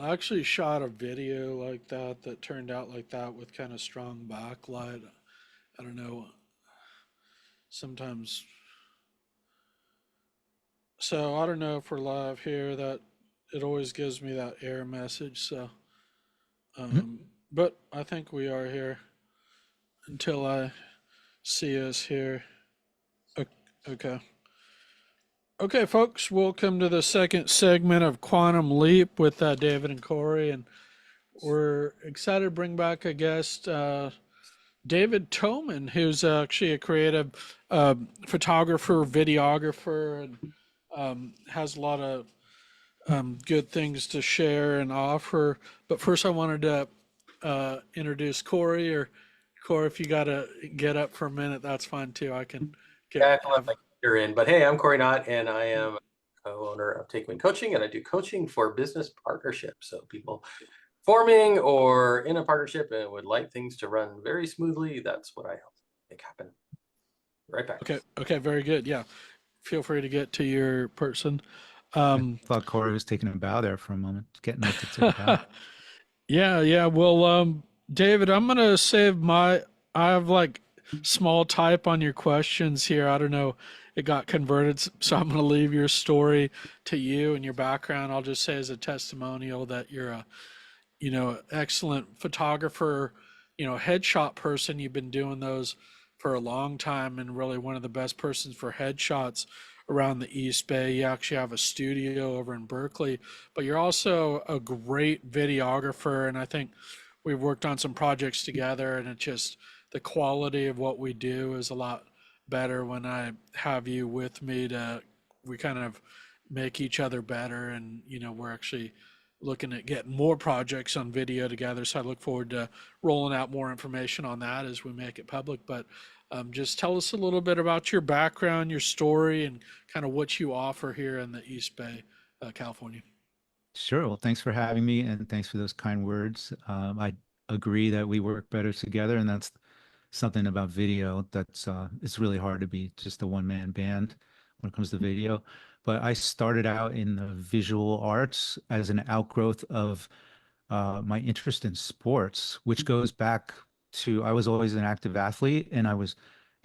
I actually shot a video like that that turned out like that with kind of strong backlight. I don't know. Sometimes, so I don't know if we're live here. That it always gives me that error message. So, Mhm. but I think we are here until I see us here. O- Okay. Okay, folks, welcome to the second segment of Quantum Leap with David and Corey, and we're excited to bring back a guest, David Toman, who's actually a creative photographer, videographer, and has a lot of good things to share and offer. But first, I wanted to introduce Corey, or Corey, if you got to get up for a minute, that's fine too. I can Yeah, get I can let have. my computer in. But hey, I'm Cory Knott, and I am co-owner of Take Wing Coaching, and I do coaching for business partnerships. So people forming or in a partnership and would like things to run very smoothly, that's what I help make happen. Right back. Okay, okay, very good. Yeah, feel free to get to your person. I Um, thought Corey was taking a bow there for a moment, getting up to take a bow. yeah, yeah. Well, David, I'm gonna save my. I have like small type on your questions here. I don't know. It got converted, so I'm gonna leave your story to you and your background. I'll just say as a testimonial that you're a, excellent photographer, headshot person. You've been doing those for a long time and really one of the best persons for headshots around the East Bay. You actually have a studio over in Berkeley, but you're also a great videographer. And I think we've worked on some projects together, and it's just the quality of what we do is a lot better when I have you with me to, we kind of make each other better. And, we're actually looking at getting more projects on video together. So I look forward to rolling out more information on that as we make it public. But just tell us a little bit about your background, your story, and kind of what you offer here in the East Bay, California. Sure. Well, thanks for having me, and thanks for those kind words. I agree that we work better together, and that's something about video that's it's really hard to be just a one-man band when it comes to video. But I started out in the visual arts as an outgrowth of my interest in sports, which goes back to I was always an active athlete, and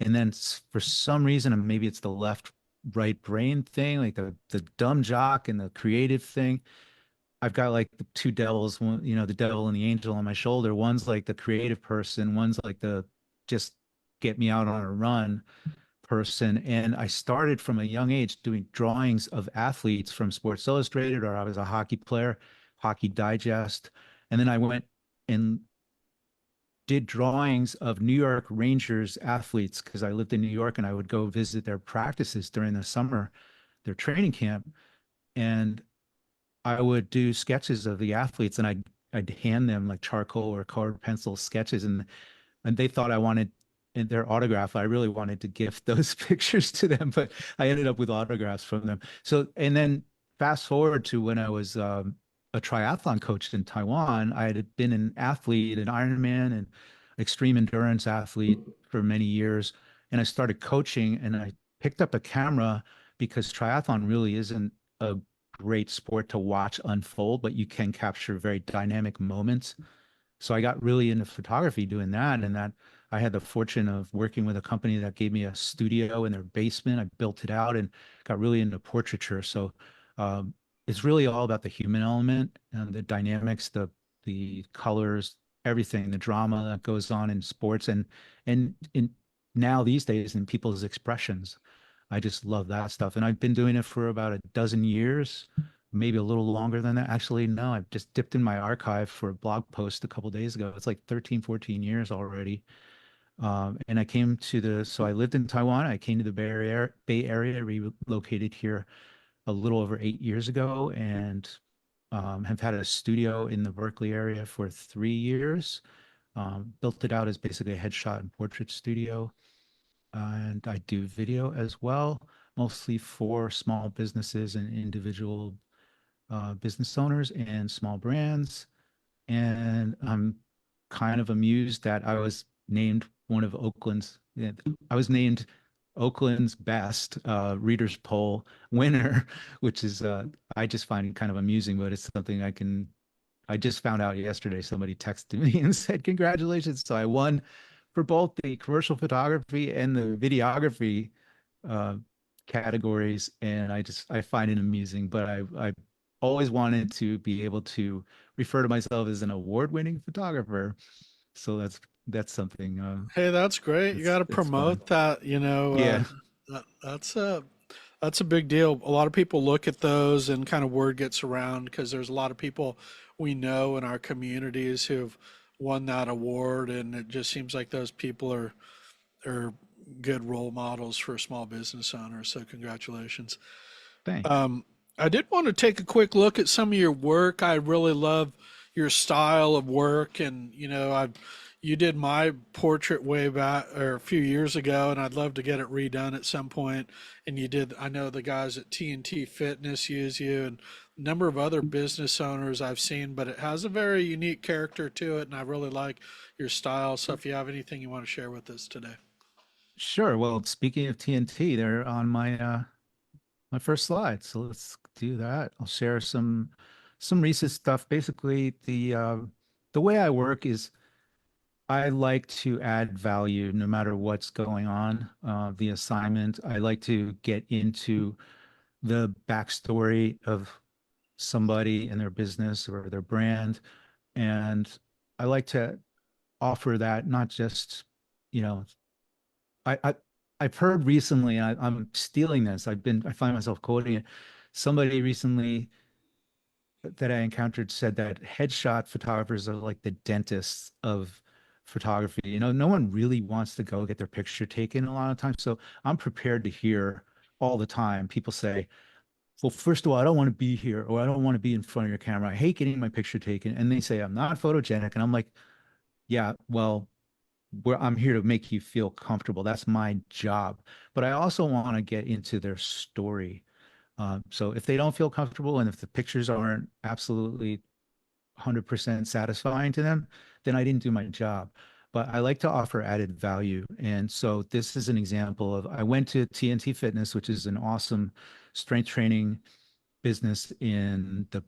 then for some reason, and maybe it's the left right brain thing, like the dumb jock and the creative thing. I've got like the two devils, one, the devil and the angel on my shoulder. One's like the creative person, one's like the just get me out on a run person. And I started from a young age doing drawings of athletes from Sports Illustrated, or I was a hockey player, Hockey Digest. And then I went and did drawings of New York Rangers athletes because I lived in New York and I would go visit their practices during the summer, their training camp. And I would do sketches of the athletes and I'd hand them like charcoal or colored pencil sketches and they thought I wanted in their autograph. I really wanted to gift those pictures to them, but I ended up with autographs from them. So, and then fast forward to when I was a triathlon coach in Taiwan, I had been an athlete, an Ironman and extreme endurance athlete for many years. And I started coaching and I picked up a camera because triathlon really isn't a great sport to watch unfold, but you can capture very dynamic moments. So I got really into photography doing that. And that I had the fortune of working with a company that gave me a studio in their basement. I built it out and got really into portraiture. So um, it's really all about the human element and the dynamics, the colors, everything, the drama that goes on in sports and in now these days in people's expressions. I just love that stuff. And I've been doing it for about a dozen years, maybe a little longer than that. Actually, no, I've just dipped in my archive for a blog post a couple days ago. It's like 13, 14 years already. And I came to so I lived in Taiwan. I came to the Bay Area, relocated here a little over 8 years ago, and have had a studio in the Berkeley area for 3 years. Built it out as basically a headshot and portrait studio. And I do video as well, mostly for small businesses and individual business owners and small brands. And I'm kind of amused that I was named one of Oakland's, yeah, I was named Oakland's best readers poll winner, which is, I just find it kind of amusing, but it's something I can I just found out yesterday, somebody texted me and said, congratulations. So I won for both the commercial photography and the videography uh, categories. And I find it amusing, but I always wanted to be able to refer to myself as an award-winning photographer. So that's something Hey, that's great. You got to it's fun. promote that, Yeah, that's a big deal. A lot of people look at those and kind of word gets around because there's a lot of people we know in our communities who've won that award, and it just seems like those people are good role models for small business owners. So congratulations. thanks. Um, I did want to take a quick look at some of your work. I really love your style of work, and you did my portrait way back or a few years ago, and I'd love to get it redone at some point. And you did. I know the guys at TNT Fitness use you, and a number of other business owners I've seen, but it has a very unique character to it, and I really like your style. So if you have anything you want to share with us today. Sure. Well, speaking of TNT, they're on my first slide. So let's do that. I'll share some recent stuff. Basically, the way I work is I like to add value no matter what's going on. The assignment, I like to get into the backstory of somebody and their business or their brand. And I like to offer that not just, you know, I I've heard recently, I'm stealing this. I find myself quoting it. Somebody recently that I encountered said that headshot photographers are like the dentists of photography. No one really wants to go get their picture taken a lot of times. So I'm prepared to hear all the time people say, well, first of all, I don't want to be here, or I don't want to be in front of your camera. I hate getting my picture taken. And they say I'm not photogenic. And I'm like, yeah, well, I'm here to make you feel comfortable. That's my job. But I also want to get into their story. So if they don't feel comfortable and if the pictures aren't absolutely 100% satisfying to them, then I didn't do my job. But I like to offer added value. And so this is an example of I went to TNT Fitness, which is an awesome strength training business in the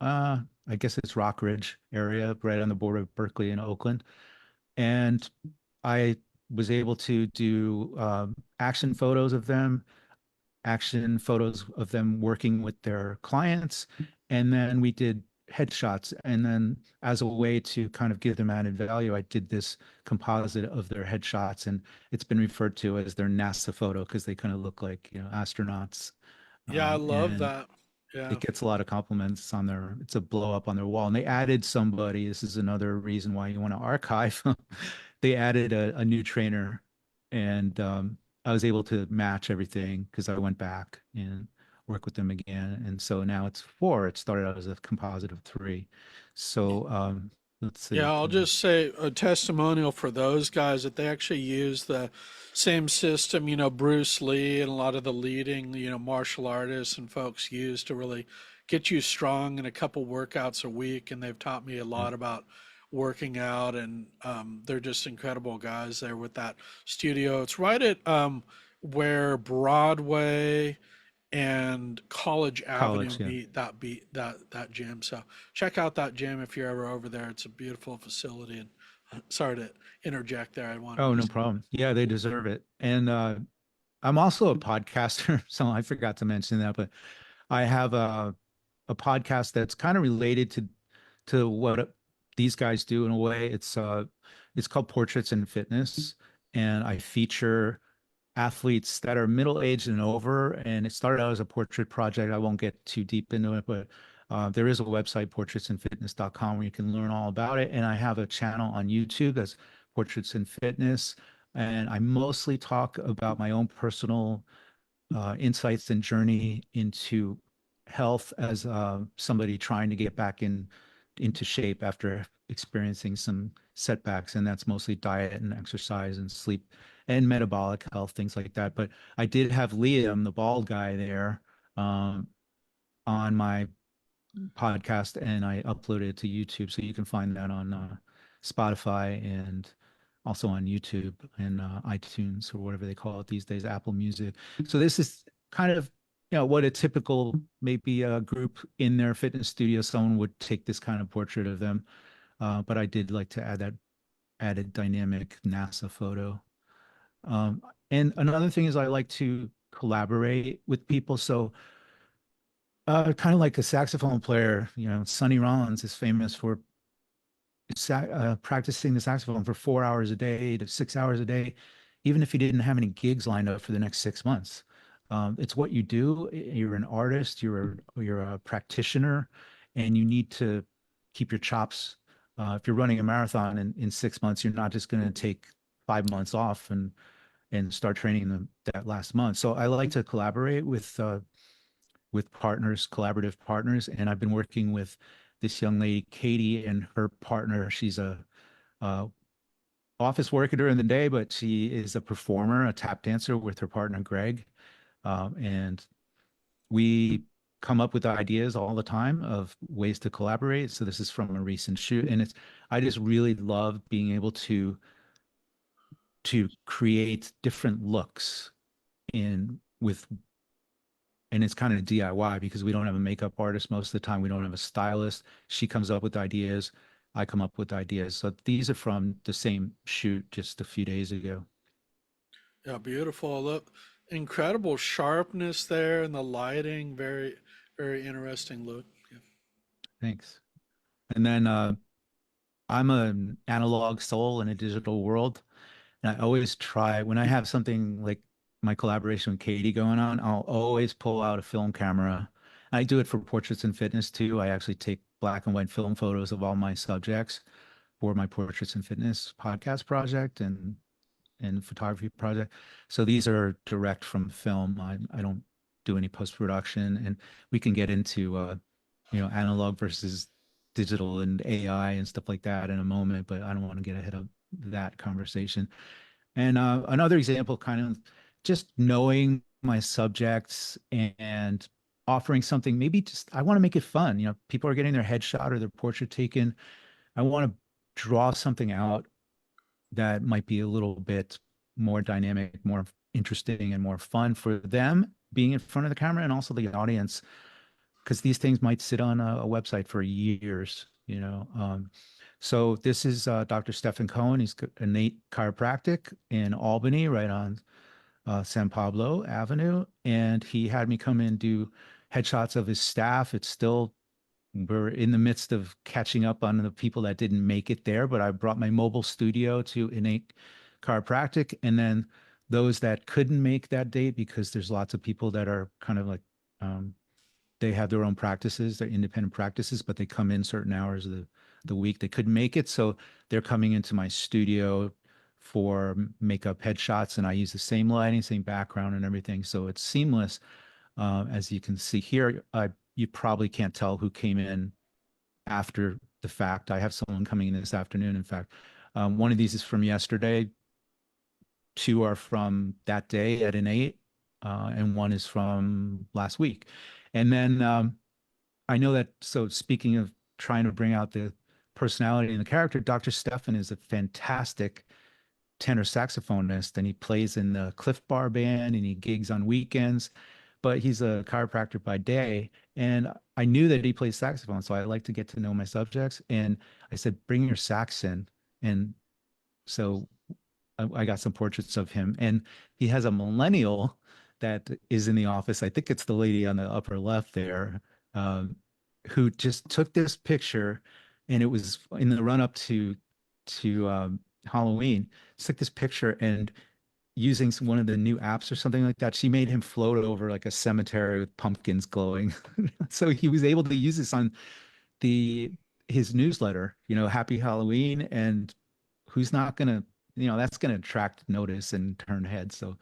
I guess it's Rockridge area, right on the border of Berkeley and Oakland. And I was able to do action photos of them, action photos of them working with their clients. And then we did headshots. And then as a way to kind of give them added value, I did this composite of their headshots. And it's been referred to as their NASA photo because they kind of look like, astronauts. Yeah, I love And that. Yeah. it gets a lot of compliments on it's a blow up on their wall. And they added somebody. This is another reason why you want to archive. They added a new trainer, and I was able to match everything because I went back and work with them again. And so now it's four. It started out as a composite of three. So let's Yeah, see. I'll Can just say a testimonial for those guys that they actually use the same system, Bruce Lee and a lot of the leading, martial artists and folks use to really get you strong in a couple workouts a week. And they've taught me a lot about working out, and they're just incredible guys there with that studio. It's right at where Broadway and College Avenue college, yeah. meet that gym. So check out that gym if you're ever over there. It's a beautiful facility. And sorry to interject there. I wanted Oh, to no say, problem. Yeah, they deserve it. And I'm also a podcaster, so I forgot to mention that, but I have a podcast that's kind of related to what these guys do in a way. It's called Portraits in Fitness, and I feature athletes that are middle aged and over. And it started out as a portrait project. I won't get too deep into it, but there is a website, portraitsinfitness.com, where you can learn all about it. And I have a channel on YouTube that's Portraits in Fitness. And I mostly talk about my own personal insights and journey into health as somebody trying to get back into shape after experiencing some setbacks, and that's mostly diet and exercise and sleep and metabolic health, things like that. But I did have Liam, the bald guy, there um, on my podcast, and I uploaded it to YouTube, so you can find that on Spotify and also on YouTube and iTunes or whatever they call it these days, Apple Music. So this is kind of what a typical maybe a group in their fitness studio, someone would take this kind of portrait of them. But I did like to add that added dynamic NASA photo. Um, and another thing is I like to collaborate with people. So kind of like a saxophone player, Sonny Rollins is famous for practicing the saxophone for 4 hours a day to 6 hours a day, even if he didn't have any gigs lined up for the next 6 months. It's what you do. You're an artist, you're a practitioner, and you need to keep your chops. If you're running a marathon in 6 months, you're not just going to take 5 months off and start training them that last month. So I like to collaborate with partners, collaborative partners. And I've been working with this young lady, Katie, and her partner. She's a office worker during the day, but she is a performer, a tap dancer with her partner, Greg. And we come up with ideas all the time of ways to collaborate. So this is from a recent shoot. And I just really love being able to create different looks in with and it's kind of DIY because we don't have a makeup artist most of the time. We don't have a stylist. She comes up with ideas. I come up with ideas. So these are from the same shoot just a few days ago. Yeah, beautiful. Look, incredible sharpness there and the lighting. Very, very interesting look. Yeah. Thanks. And then I'm an analog soul in a digital world. And I always try when I have something like my collaboration with Katie going on, I'll always pull out a film camera. I do it for portraits and fitness too. I actually take black and white film photos of all my subjects for my portraits and fitness podcast project and photography project. So these are direct from film. I don't do any post production, and we can get into analog versus digital and AI and stuff like that in a moment. But I don't want to get ahead of that conversation. And another example, kind of just knowing my subjects and offering something, maybe just I want to make it fun. People are getting their headshot or their portrait taken. I want to draw something out that might be a little bit more dynamic, more interesting, and more fun for them being in front of the camera and also the audience, because these things might sit on a website for years. So this is Dr. Stephen Cohen. He's a Nate Chiropractic in Albany, right on San Pablo Avenue. And he had me come in do headshots of his staff. We're in the midst of catching up on the people that didn't make it there, but I brought my mobile studio to Innate Chiropractic. And then those that couldn't make that date, because there's lots of people that are kind of like, they have their own practices, their independent practices, but they come in certain hours of the week. They couldn't make it. So they're coming into my studio for makeup headshots. And I use the same lighting, same background and everything. So it's seamless. As you can see here, you probably can't tell who came in after the fact. I have someone coming in this afternoon. In fact, one of these is from yesterday. Two are from that day at Innate, and one is from last week. And then I know that. So speaking of trying to bring out the personality and the character, Dr. Stefan is a fantastic tenor saxophonist, and he plays in the Cliff Bar band and he gigs on weekends. But he's a chiropractor by day, and I knew that he plays saxophone, so I like to get to know my subjects. And I said, "Bring your sax in," and so I got some portraits of him, and he has a millennial that is in the office. I think it's the lady on the upper left there, um, who just took this picture, and it was in the run up to Halloween. Took this picture and using one of the new apps or something like that, she made him float over like a cemetery with pumpkins glowing. So he was able to use this on the his newsletter, Happy Halloween, and who's not gonna, that's gonna attract notice and turn heads. So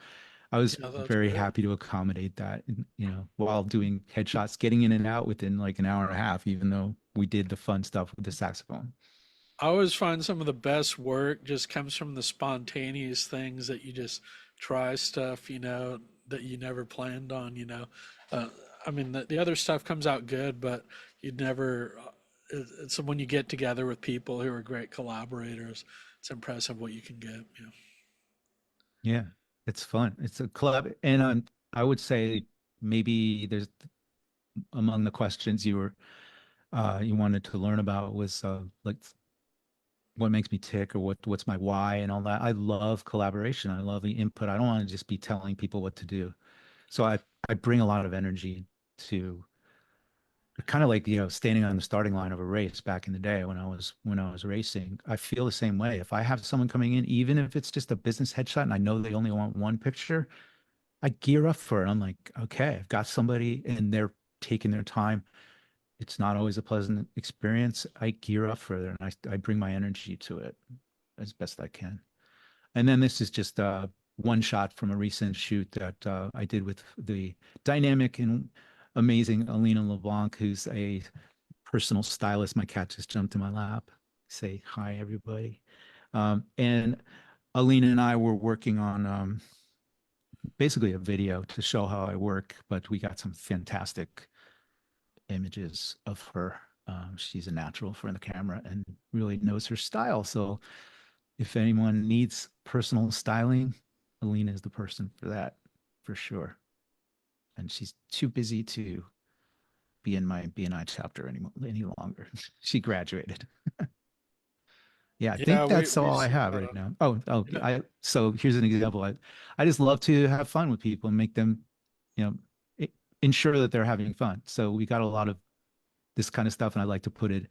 I was Yeah, that's very great. happy to accommodate that, while doing headshots, getting in and out within like an hour and a half, even though we did the fun stuff with the saxophone. I always find some of the best work just comes from the spontaneous things that you just try stuff, that you never planned on. Uh, I mean, the other stuff comes out good, but you'd never, it's when you get together with people who are great collaborators, it's impressive what you can get. Yeah, it's fun. It's a club, and I would say maybe there's among the questions you wanted to learn about was like what makes me tick or what's my why and all that. I love collaboration. I love the input. I don't want to just be telling people what to do. So I bring a lot of energy to kind of like, standing on the starting line of a race back in the day when I was racing. I feel the same way. If I have someone coming in, even if it's just a business headshot and I know they only want one picture, I gear up for it. I'm like, okay, I've got somebody and they're taking their time. It's not always a pleasant experience. I gear up for it and I bring my energy to it as best I can. And then this is just one shot from a recent shoot that I did with the dynamic and amazing Alina LeBlanc, who's a personal stylist. My cat just jumped in my lap. Say hi, everybody. And Alina and I were working on basically a video to show how I work, but we got some fantastic images of her. She's a natural for the camera and really knows her style. So if anyone needs personal styling, Alina is the person for that, for sure. And she's too busy to be in my BNI chapter any longer. She graduated. Yeah, I Yeah, think we that's we all I saw have that right on. now. Oh, Yeah, so here's an example. I just love to have fun with people and make them, you know, ensure that they're having fun. So we got a lot of this kind of stuff, and I like to put it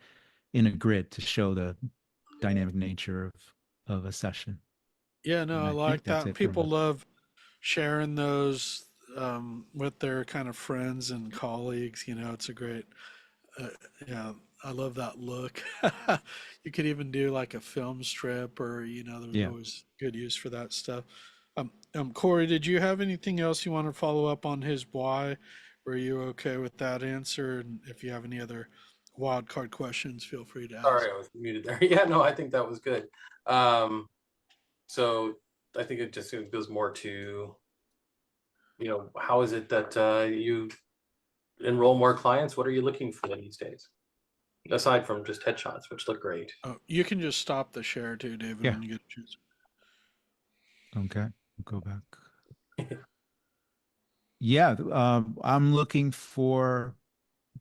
in a grid to show the dynamic nature of a session. yeah, no, And I I think like that's that. it for People me. love sharing those with their kind of friends and colleagues. It's a great, uh, yeah, I love that look. You could even do like a film strip, or there's Yeah. always good use for that stuff. Corey, did you have anything else you want to follow up on his why? Were you okay with that answer? And if you have any other wild card questions, feel free to ask. Sorry, I was muted there. Yeah, no, I think that was good. Um, so I think it just goes more to, how is it that you enroll more clients? What are you looking for these days? Aside from just headshots, which look great. Oh, you can just stop the share too, David, Yeah. when you get a chance. Okay. We'll go back. Yeah. I'm looking for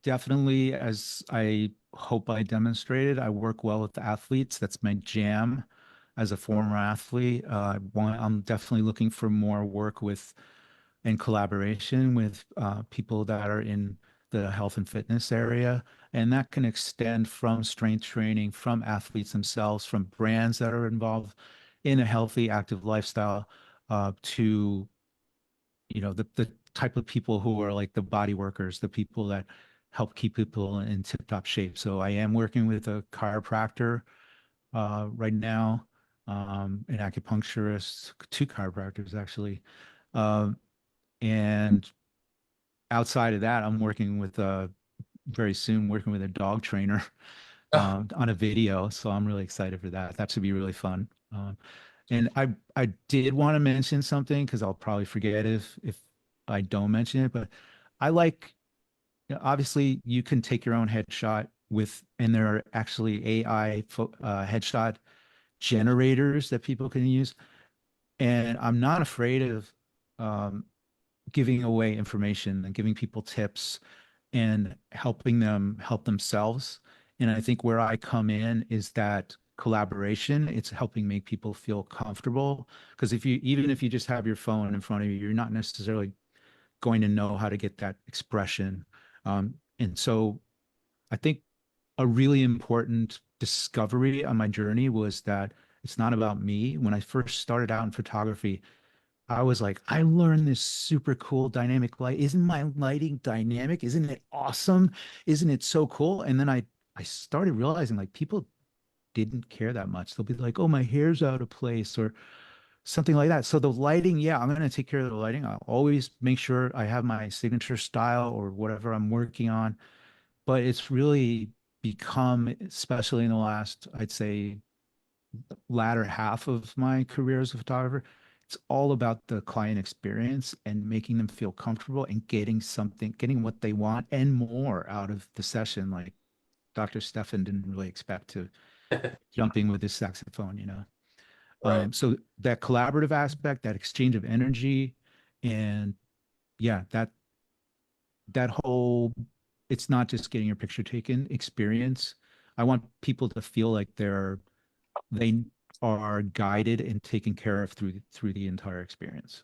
definitely, as I hope I demonstrated, I work well with athletes. That's my jam as a former athlete. I'm definitely looking for more work with and collaboration with people that are in the health and fitness area. And that can extend from strength training, from athletes themselves, from brands that are involved in a healthy, active lifestyle, to the type of people who are like the body workers, the people that help keep people in tip-top shape. So I am working with a chiropractor right now, an acupuncturist, two chiropractors actually. Um, and outside of that, I'm working with very soon working with a dog trainer on a video. So I'm really excited for that. That should be really fun. And I did want to mention something because I'll probably forget if I don't mention it, but I like, obviously you can take your own headshot and there are actually AI headshot generators that people can use. And I'm not afraid of um, giving away information and giving people tips and helping them help themselves. And I think where I come in is that collaboration. It's helping make people feel comfortable. Because even if you just have your phone in front of you, you're not necessarily going to know how to get that expression. And so I think a really important discovery on my journey was that it's not about me. When I first started out in photography, I was like, I learned this super cool dynamic light. Isn't my lighting dynamic? Isn't it awesome? Isn't it so cool? And then I started realizing like people didn't care that much. They'll be like, oh, my hair's out of place or something like that. So the lighting, yeah, I'm going to take care of the lighting. I'll always make sure I have my signature style or whatever I'm working on. But it's really become, especially in the last, I'd say, latter half of my career as a photographer, it's all about the client experience and making them feel comfortable and getting what they want and more out of the session. Like Dr. Stefan didn't really expect to jumping with his saxophone. Right. So that collaborative aspect, that exchange of energy, and yeah, that whole, it's not just getting your picture taken experience. I want people to feel like they are guided and taken care of through the entire experience.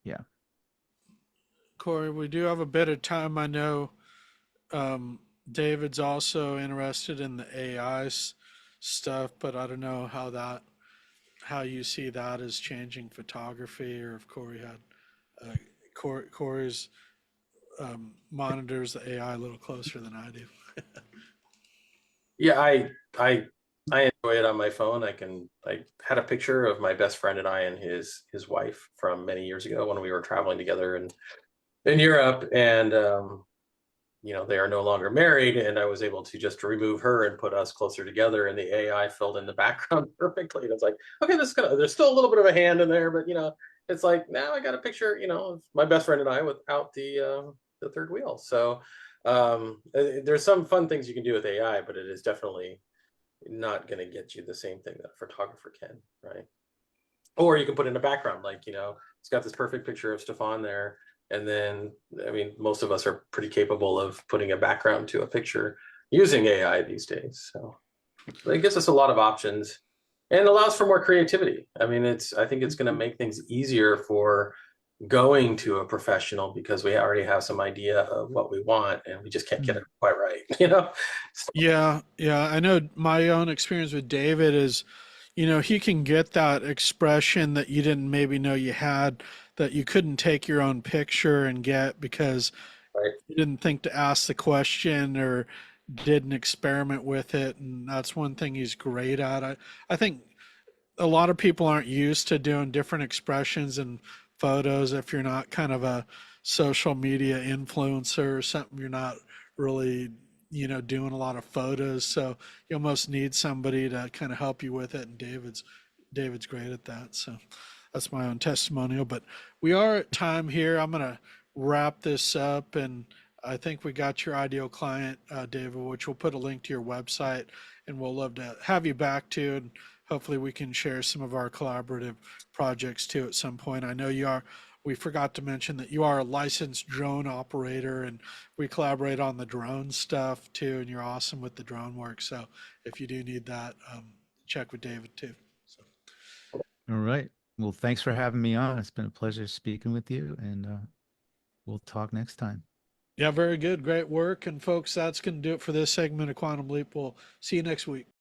Yeah. Cory, we do have a bit of time. I know David's also interested in the stuff, but I don't know how you see that as changing photography, or if Cory had Cory's monitors the AI a little closer than I do. Yeah, I I enjoy it on my phone. I had a picture of my best friend and I and his wife from many years ago when we were traveling together in Europe, and they are no longer married, and I was able to just remove her and put us closer together, and the AI filled in the background perfectly. And it's like, okay, there's still a little bit of a hand in there, but it's like now I got a picture, of my best friend and I without the third wheel. So there's some fun things you can do with AI, but it is definitely not going to get you the same thing that a photographer can, right? Or you can put in a background, like, it's got this perfect picture of Stefan there. And then, I mean, most of us are pretty capable of putting a background to a picture using AI these days. So it gives us a lot of options and allows for more creativity. I mean, I think it's going to make things easier for going to a professional because we already have some idea of what we want and we just can't get it quite right, Yeah, yeah. I know my own experience with David is, he can get that expression that you didn't maybe know you had, that you couldn't take your own picture and get because Right. you didn't think to ask the question or didn't experiment with it. And that's one thing he's great at. I think a lot of people aren't used to doing different expressions and photos if you're not kind of a social media influencer or something. You're not really, doing a lot of photos, so you almost need somebody to kind of help you with it, and David's great at that. So that's my own testimonial. But we are at time here. I'm gonna wrap this up, and I think we got your ideal client, David, which we'll put a link to your website, and we'll love to have you back too. And hopefully we can share some of our collaborative projects too at some point. I know we forgot to mention that you are a licensed drone operator, and we collaborate on the drone stuff too, and you're awesome with the drone work. So if you do need that, check with David too. So, All right. Well, thanks for having me on. It's been a pleasure speaking with you, and we'll talk next time. yeah, very good. Great work. And folks, that's going to do it for this segment of Quantum Leap. We'll see you next week.